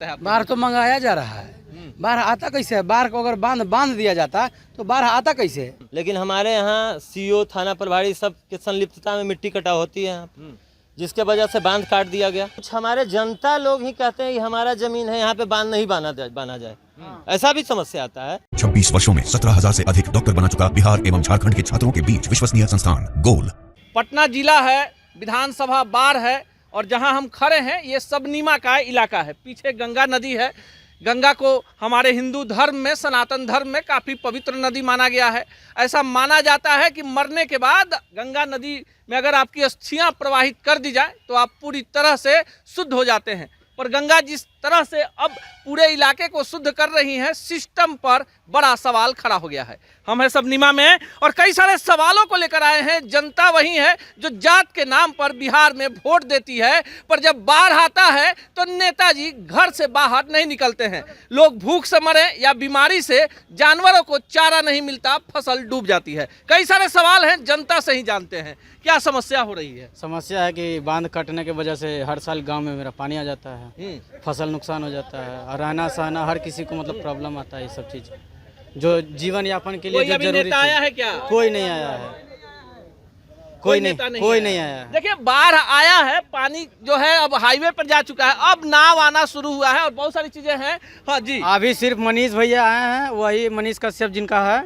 बाढ़ तो मंगाया जा रहा है, बाढ़ आता कैसे है? बाढ़ को अगर बांध दिया जाता तो बाढ़ आता कैसे? लेकिन हमारे यहाँ सीओ थाना प्रभारी सब के संलिप्तता में मिट्टी कटाव होती है, जिसके वजह से बांध काट दिया गया। कुछ हमारे जनता लोग ही कहते हैं कि हमारा जमीन है, यहाँ पे बांध नहीं बाना जाए, ऐसा भी समस्या आता है। 26 वर्षों में 17,000 से अधिक डॉक्टर बना चुका बिहार एवं झारखंड के छात्रों के बीच विश्वसनीय संस्थान गोल। पटना जिला है, विधानसभा बाढ़ है और जहां हम खड़े हैं ये सबनीमा का इलाका है। पीछे गंगा नदी है। गंगा को हमारे हिंदू धर्म में, सनातन धर्म में काफ़ी पवित्र नदी माना गया है। ऐसा माना जाता है कि मरने के बाद गंगा नदी में अगर आपकी अस्थियां प्रवाहित कर दी जाए तो आप पूरी तरह से शुद्ध हो जाते हैं। पर गंगा जिस तरह से अब पूरे इलाके को शुद्ध कर रही है, सिस्टम पर बड़ा सवाल खड़ा हो गया है। हम हैं सबनीमा में और कई सारे सवालों को लेकर आए हैं। जनता वही है जो जात के नाम पर बिहार में वोट देती है, पर जब बाढ़ आता है तो नेताजी घर से बाहर नहीं निकलते हैं। लोग भूख से मरे या बीमारी से, जानवरों को चारा नहीं मिलता, फसल डूब जाती है। कई सारे सवाल हैं, जनता से ही जानते हैं क्या समस्या हो रही है। समस्या है कि बांध कटने की वजह से हर साल गांव में मेरा पानी आ जाता है, फसल नुकसान हो जाता है और रहना सहना हर किसी को मतलब प्रॉब्लम आता है। ये सब चीज़ जो जीवन यापन के लिए जो जरूरी आया है क्या? कोई नहीं आया है, कोई नहीं आया है। देखिए बाढ़ आया है, पानी जो है अब हाईवे पर जा चुका है, अब नाव आना शुरू हुआ है और बहुत सारी चीजें हैं। हाँ जी, अभी सिर्फ मनीष भैया आए हैं, वही मनीष कश्यप जिनका है,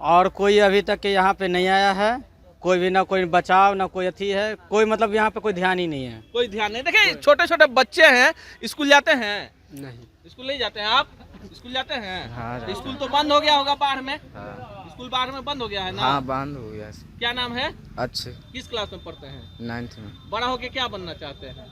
और कोई अभी तक के यहाँ पे नहीं आया है। कोई भी ना कोई बचाव ना कोई अथी है, कोई मतलब यहाँ पे कोई ध्यान ही नहीं है। कोई ध्यान नहीं। देखिए छोटे छोटे बच्चे हैं, स्कूल जाते हैं? नहीं, स्कूल नहीं जाते हैं। आप स्कूल जाते हैं? हाँ, स्कूल तो बंद हो गया होगा बाढ़ में। स्कूल बाढ़ में बंद हो गया है ना? हाँ, बंद हो गया। क्या नाम है? अच्छे किस क्लास में पढ़ते हैं? 9th में। बड़ा होके क्या बनना चाहते हैं?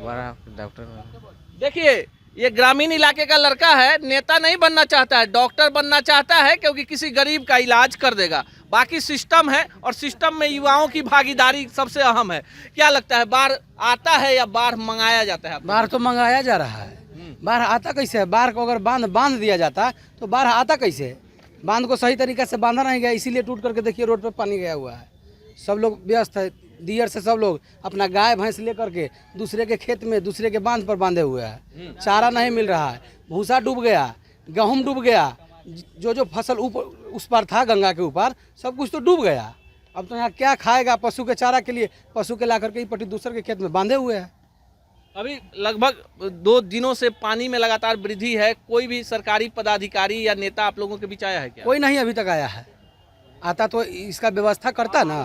बड़ा डॉक्टर। देखिए ये ग्रामीण इलाके का लड़का है, नेता नहीं बनना चाहता है, डॉक्टर बनना चाहता है, क्योंकि किसी गरीब का इलाज कर देगा। बाकी सिस्टम है और सिस्टम में युवाओं की भागीदारी सबसे अहम है। क्या लगता है, बाढ़ आता है या बाढ़ मंगाया जाता है? बाढ़ तो मंगाया जा रहा है, बाढ़ आता कैसे है? बाढ़ को अगर बांध दिया जाता तो बाढ़ आता कैसे? बांध को सही तरीके से बांधा नहीं गया, इसीलिए टूट करके देखिए रोड पे पानी गया हुआ है। सब लोग व्यस्त है, दियर से सब लोग अपना गाय भैंस लेकर के दूसरे के खेत में, दूसरे के बांध पर बांधे हुए हैं। चारा नहीं मिल रहा है, भूसा डूब गया, गेहूँ डूब गया, जो फसल ऊपर उस पर था गंगा के ऊपर सब कुछ तो डूब गया। अब तो यहाँ क्या खाएगा? पशु के चारा के लिए पशु के ला करके ही पट्टी दूसरे के खेत में बांधे हुए हैं। अभी लगभग 2 दिनों से पानी में लगातार वृद्धि है। कोई भी सरकारी पदाधिकारी या नेता आप लोगों के बीच आया है क्या? कोई नहीं अभी तक आया है। आता तो इसका व्यवस्था करता ना,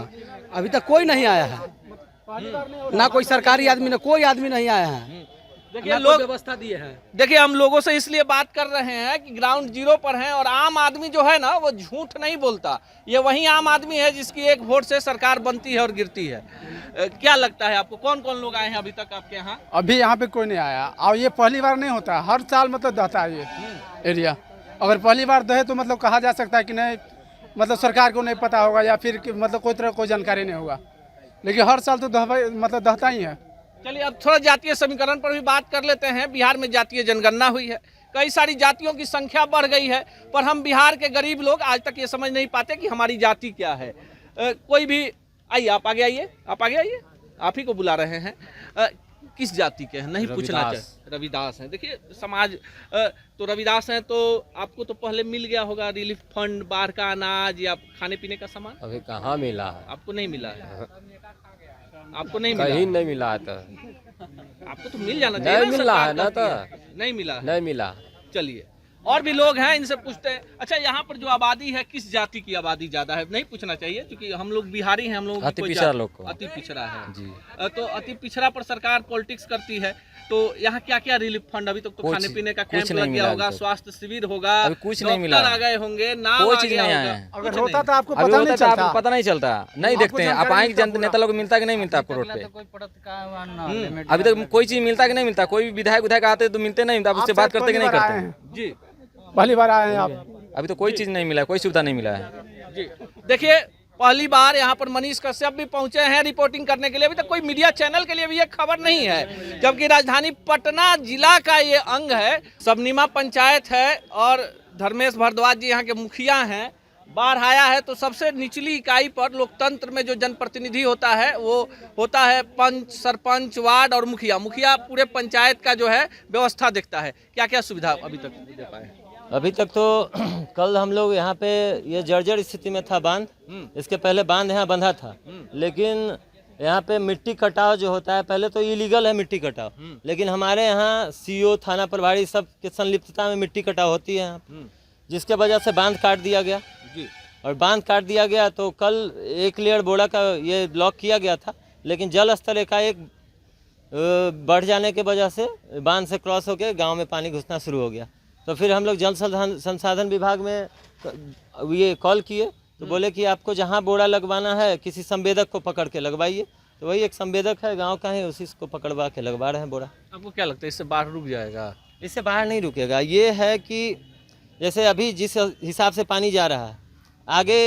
अभी तक कोई नहीं आया है, ना कोई सरकारी आदमी, ना कोई आदमी नहीं आया है। देखिए लोग व्यवस्था दिए हैं। देखिए हम लोगों से इसलिए बात कर रहे हैं कि ग्राउंड जीरो पर हैं और आम आदमी जो है ना वो झूठ नहीं बोलता। ये वही आम आदमी है जिसकी एक वोट से सरकार बनती है और गिरती है। क्या लगता है आपको, कौन कौन लोग आए हैं अभी तक आपके यहाँ? अभी यहाँ पे कोई नहीं आया और ये पहली बार नहीं होता, हर साल मतलब दहता है ये एरिया। अगर पहली बार दहे तो मतलब कहा जा सकता है कि नहीं, मतलब सरकार को नहीं पता होगा या फिर मतलब कोई तरह कोई जानकारी नहीं होगा, लेकिन हर साल तो दहता ही है। चलिए अब थोड़ा जातीय समीकरण पर भी बात कर लेते हैं। बिहार में जातीय जनगणना हुई है, कई सारी जातियों की संख्या बढ़ गई है, पर हम बिहार के गरीब लोग आज तक ये समझ नहीं पाते कि हमारी जाति क्या है। कोई भी आइए, आप आगे आइए, आप आगे आइए, आप ही को बुला रहे हैं। किस जाति के हैं नहीं पूछना चाहिए? रविदास हैं। देखिए समाज तो रविदास हैं तो आपको तो पहले मिल गया होगा रिलीफ फंड, बाढ़ का अनाज या खाने पीने का सामान? अभी कहाँ मिला है? आपको नहीं मिला है? आपको नहीं मिला? कहीं नहीं मिला है। तो आपको तो मिल जाना चाहिए। नहीं मिला है ना, तो नहीं मिला, नहीं मिला। चलिए और भी लोग हैं, इनसे पूछते हैं। अच्छा यहाँ पर जो आबादी है, किस जाति की आबादी ज्यादा है? नहीं पूछना चाहिए क्योंकि हम लोग बिहारी हैं, हम लोग अति पिछड़ा लोग को। अति पिछड़ा है जी। तो अति पिछड़ा पर सरकार पॉलिटिक्स करती है। तो यहाँ क्या क्या रिलीफ फंड अभी तक तो खाने पीने का कैंप लग गया होगा, स्वास्थ्य शिविर होगा, अभी कुछ नहीं मिला, आ गए होंगे, नाम कोई आ चीज गया नहीं होगा। आया। अगर होता तो आपको अभी पता नहीं होता तो चलता, आपको पता नहीं चलता, नहीं देखते हैं आप। आएंगे जनता नेता लोग मिलता कि नहीं मिलता आपको रोड पे? अभी तक कोई चीज मिलता कि नहीं मिलता? कोई भी विधायक आते तो मिलते नहीं, आप उससे बात करते कि नहीं करते? जी पहली बार आए हैं आप। अभी तो कोई चीज नहीं मिला, कोई सुविधा नहीं मिला है। जी देखिए पहली बार यहाँ पर मनीष कश्यप भी पहुंचे हैं रिपोर्टिंग करने के लिए। अभी तक कोई मीडिया चैनल के लिए भी ये खबर नहीं है, जबकि राजधानी पटना जिला का ये अंग है। सबनीमा पंचायत है और धर्मेश भारद्वाज जी यहाँ के मुखिया हैं। बाढ़ आया है तो सबसे निचली इकाई पर लोकतंत्र में जो जनप्रतिनिधि होता है वो होता है पंच, सरपंच, वार्ड और मुखिया। मुखिया पूरे पंचायत का जो है व्यवस्था देखता है। क्या क्या सुविधा अभी तक दे पाए? अभी तक तो कल हम लोग यहाँ पे ये जर्जर स्थिति में था बांध, इसके पहले बांध यहाँ बंधा था, लेकिन यहाँ पे मिट्टी कटाव जो होता है, पहले तो इलीगल है मिट्टी कटाव, लेकिन हमारे यहाँ सीओ, थाना प्रभारी सब के संलिप्तता में मिट्टी कटाव होती है यहाँ, जिसके वजह से बांध काट दिया गया। और बांध काट दिया गया तो कल 1 लेयर बोड़ा का ये ब्लॉक किया गया था, लेकिन जल स्तर एकाएक बढ़ जाने के वजह से बांध से क्रॉस होकर गांव में पानी घुसना शुरू हो गया। तो फिर हम लोग जल संसाधन विभाग में ये कॉल किए तो बोले कि आपको जहां बोड़ा लगवाना है किसी संवेदक को पकड़ के लगवाइए। तो वही एक संवेदक है गांव का, है उसी को पकड़वा के लगवा रहे हैं बोड़ा। आपको क्या लगता है इससे बाढ़ रुक जाएगा? इससे बाहर नहीं रुकेगा। ये है कि जैसे अभी जिस हिसाब से पानी जा रहा है, आगे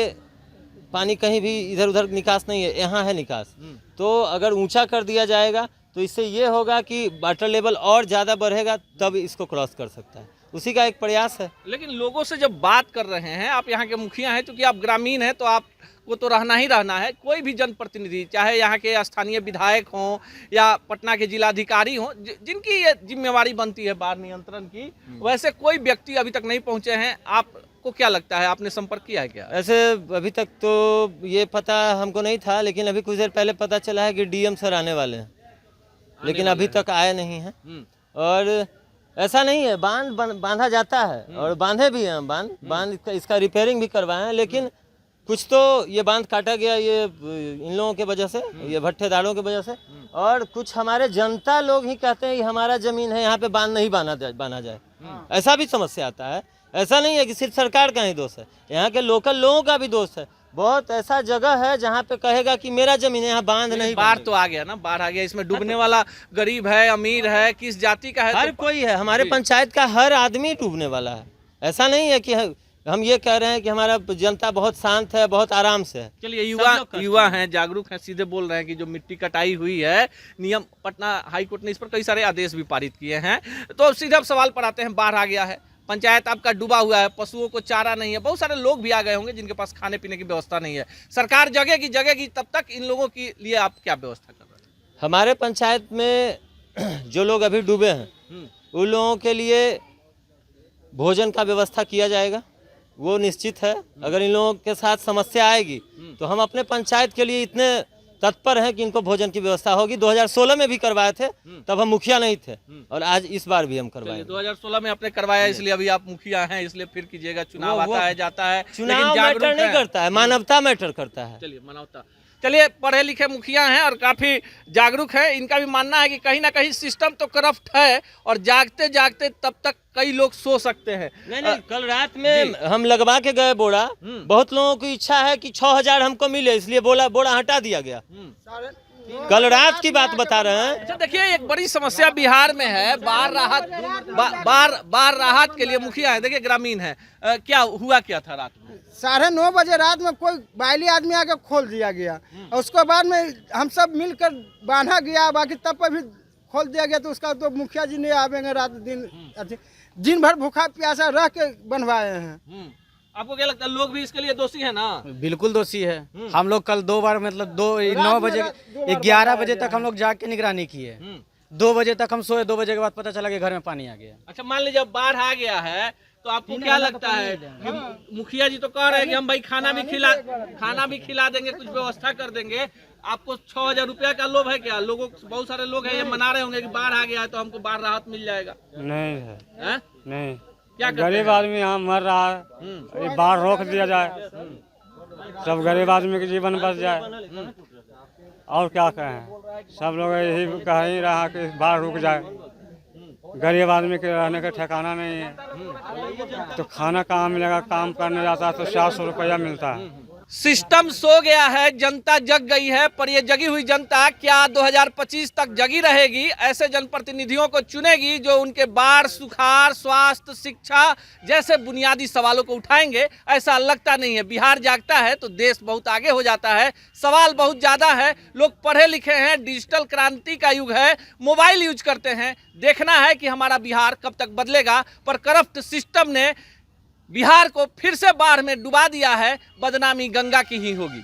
पानी कहीं भी इधर उधर निकास नहीं है, यहाँ है निकास। तो अगर ऊंचा कर दिया जाएगा तो इससे ये होगा कि वाटर लेवल और ज़्यादा बढ़ेगा, तब इसको क्रॉस कर सकता है। उसी का एक प्रयास है। लेकिन लोगों से जब बात कर रहे हैं, आप यहाँ के मुखिया हैं, क्योंकि आप ग्रामीण हैं तो आपको तो रहना ही रहना है। कोई भी जनप्रतिनिधि, चाहे यहाँ के स्थानीय विधायक हों या पटना के जिलाधिकारी हों, जिनकी ये जिम्मेवारी बनती है बाढ़ नियंत्रण की, वैसे कोई व्यक्ति अभी तक नहीं पहुँचे हैं। आपको क्या लगता है, आपने संपर्क किया है क्या? ऐसे अभी तक तो ये पता हमको नहीं था, लेकिन अभी कुछ देर पहले पता चला है कि डीएम सर आने वाले हैं, लेकिन अभी तक आए नहीं हैं। और ऐसा नहीं है, बांध बांधा जाता है और बांधे भी हैं बांध इसका रिपेयरिंग भी करवाए हैं, लेकिन कुछ तो ये बांध काटा गया ये इन लोगों के वजह से, ये भट्ठेदारों की वजह से। और कुछ हमारे जनता लोग ही कहते हैं ये हमारा ज़मीन है, यहाँ पे बांध नहीं बांधा जाए। ऐसा भी समस्या आता है। ऐसा नहीं है कि सिर्फ सरकार का ही दोष है, यहाँ के लोकल लोगों का भी दोष है। बहुत ऐसा जगह है जहाँ पे कहेगा कि मेरा जमीन है, यहाँ बांध नहीं। बाढ़ तो आ गया ना, बाढ़ आ गया, इसमें डूबने वाला गरीब है, अमीर है, किस जाति का है, हर कोई है। हमारे पंचायत का हर आदमी डूबने वाला है। ऐसा नहीं है कि हम ये कह रहे हैं कि हमारा जनता बहुत शांत है, बहुत आराम से है। चलिए, युवा हैं, जागरूक हैं, सीधे बोल रहे हैं कि जो मिट्टी कटाई हुई है, नियम पटना हाईकोर्ट ने इस पर कई सारे आदेश भी पारित किए हैं। तो सीधे अब सवाल पर आते हैं, बाढ़ आ गया है, पंचायत आपका डूबा हुआ है, पशुओं को चारा नहीं है, बहुत सारे लोग भी आ गए होंगे जिनके पास खाने पीने की व्यवस्था नहीं है। सरकार जगेगी, तब तक इन लोगों के लिए आप क्या व्यवस्था कर रहे हैं? हमारे पंचायत में जो लोग अभी डूबे हैं उन लोगों के लिए भोजन का व्यवस्था किया जाएगा, वो निश्चित है। अगर इन लोगों के साथ समस्या आएगी तो हम अपने पंचायत के लिए इतने तत्पर हैं कि इनको भोजन की व्यवस्था होगी। 2016 में भी करवाए थे, तब हम मुखिया नहीं थे, और आज इस बार भी हम करवाए। 2016 में आपने करवाया, इसलिए अभी आप मुखिया हैं, इसलिए फिर कीजिएगा। चुनाव आता है जाता है, चुनाव मैटर नहीं करता है, मानवता मैटर करता है। चलिए, मानवता। चलिए, पढ़े लिखे मुखिया हैं और काफ़ी जागरूक हैं। इनका भी मानना है कि कहीं ना कहीं सिस्टम तो करप्ट है और जागते जागते तब तक कई लोग सो सकते हैं। नहीं, कल रात में हम लगवा के गए बोड़ा। बहुत लोगों की इच्छा है कि 6000 हमको मिले, इसलिए बोड़ा हटा दिया गया। कल रात की बात बता रहे हैं। अच्छा, देखिए, एक बड़ी समस्या बिहार में है, बाढ़ राहत के लिए मुखिया है, देखिए ग्रामीण है। क्या हुआ, क्या था रात में? 9:30 बजे रात में कोई बाइली आदमी आके खोल दिया गया, और उसके बाद में हम सब मिलकर बांधा गया, बाकी तब पर भी खोल दिया गया। तो उसका तो मुखिया जी नहीं आवेंगे, रात दिन भर भूखा प्यासा रह के बनवाए हैं। आपको क्या लगता है, लोग भी इसके लिए दोषी है ना? बिल्कुल दोषी है। हम लोग कल 2 बार मतलब 9 बजे 11 बजे तक हम लोग जाग के निगरानी किए। 2 बजे तक हम सोए, 2 बजे के बाद पता चला कि घर में पानी आ गया। अच्छा, मान लीजिए बाढ़ आ गया है तो आपको क्या लगता है कि मुखिया जी तो कह रहे हैं कि हम भाई खाना भी खिला देंगे, कुछ व्यवस्था कर देंगे, आपको 6000 रुपया का लोभ है क्या? लोगों, बहुत सारे लोग हैं ये मना रहे होंगे कि बाढ़ आ गया है तो हमको बाढ़ राहत मिल जाएगा। नहीं है, नहीं, क्या गरीब आदमी यहाँ मर रहा है, ये बाढ़ रोक दिया जाए, सब गरीब आदमी के जीवन बच जाए, और क्या कहें। सब लोग यही कह ही रहा कि बाढ़ रुक जाए। गरीब आदमी के रहने का ठिकाना नहीं है, तो खाना कहाँ मिलेगा? काम करने जाता है तो 700 रुपया मिलता है। सिस्टम सो गया है, जनता जग गई है, पर ये जगी हुई जनता क्या 2025 तक जगी रहेगी? ऐसे जनप्रतिनिधियों को चुनेगी जो उनके बाढ़, सुखाड़, स्वास्थ्य, शिक्षा जैसे बुनियादी सवालों को उठाएंगे? ऐसा लगता नहीं है। बिहार जागता है तो देश बहुत आगे हो जाता है। सवाल बहुत ज़्यादा है, लोग पढ़े लिखे हैं, डिजिटल क्रांति का युग है, मोबाइल यूज करते हैं। देखना है कि हमारा बिहार कब तक बदलेगा, पर करप्ट सिस्टम ने बिहार को फिर से बाढ़ में डुबा दिया है, बदनामी गंगा की ही होगी।